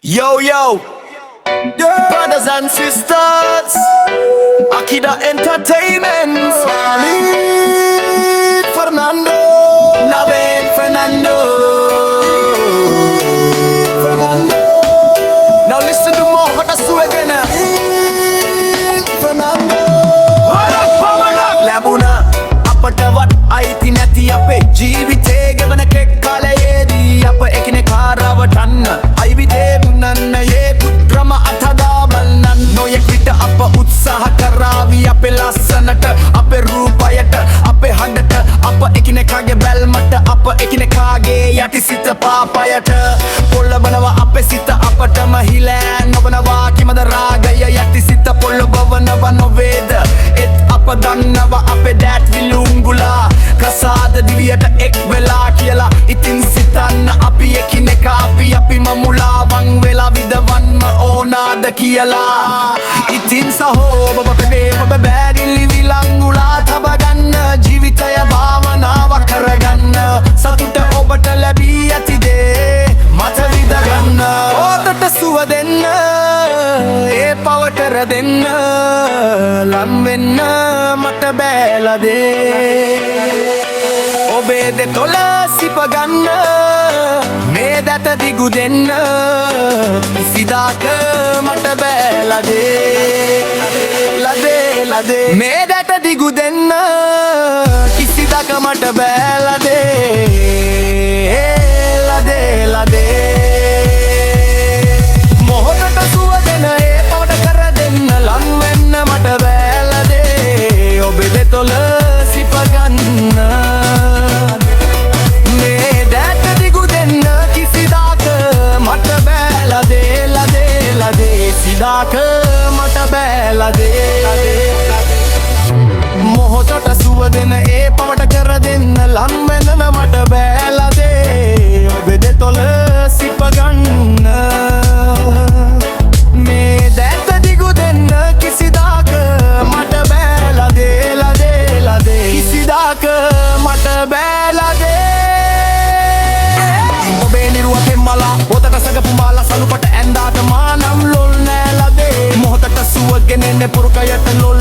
Yo, yo, brothers and sisters, Akida Entertainment, Khalid Fernando, Naveen Fernando. Now listen to more what I swear again. Fernando, Labuna, අපටවත් අයිති නැති අපේ ජීවිතේ ගෙවන කෙක් කාලයේදී අප එකිනෙකා රවටන්න අයිවිතේ මුන්නන්න ඒ පුත්‍රම අතදා බලන්න නොයෙක් විට අප උත්සාහ කරාවි අපේ ලස්සනට අපේ රූපයට අපේ හඬට අප එකිනෙකාගේ බැල්මට අප එකිනෙකාගේ යටිසිත පාපයට පොළඹනවා අපේ සිත අපටම හිලෑ නොවනවා කිමද රාගය යටිසිත පොළඹවනවා නොවේද ඒත් අප දන්නවා අපේ දෑත් විලුංගුලා කසාද දිවියට එක් වෙලා කියලා ඉතින් සිතන්න අපි එකිනෙකා අපි මමුලාවන් වෙලා විදවන්න ඕනාද කියලා ඉතින් සහෝ ඔබ පෙදේ ඔබ බෑගිලි විලංගුලා තබගන්න ජීවිතය භාවනාවක් කරගන්න සතුට ඔබට ලැබී ඇතිදේ මත විදගන්න ඕතට සුව දෙන්න ඒ පවටර දෙන්න ලන් වෙන්න මට බෑලදේ ඔබේ දෙතොල සිපගන්න මේ දැත දිගු දෙන්න සිදාක මට බෑලදේ මේ දැත දිගු දෙන්න කිසිදක මට බෑලදේ මොහොතට සුව දෙන ඒ පවට කර දෙන්න ලං වෙන්න මට බෑලදේ ඔබේ දෙතොල සිපගන්න මේ දැත දිගු දෙන්න කිසිදාක මට බෑලදේ සිදාක මට බෑලදේ මොහොතට සුව දෙන ඒ පවට කර දෙන්න ලං වෙන්න මට බෑලදේ ඔබේ දෙතොල සිපගන්න මේ දැත දිගු දෙන්න කිසිදාක මට බෑලදේ කිසිදාක මට බෑලදේ ඔබේ නිරුව පෙම්මලා පොතට සගපු මාලා සනුපට ඇන්දාට මානම් ලොල් නෑලදේ මොහොතට සුව ගෙනෙන්නේ පුරුකයට ලොල්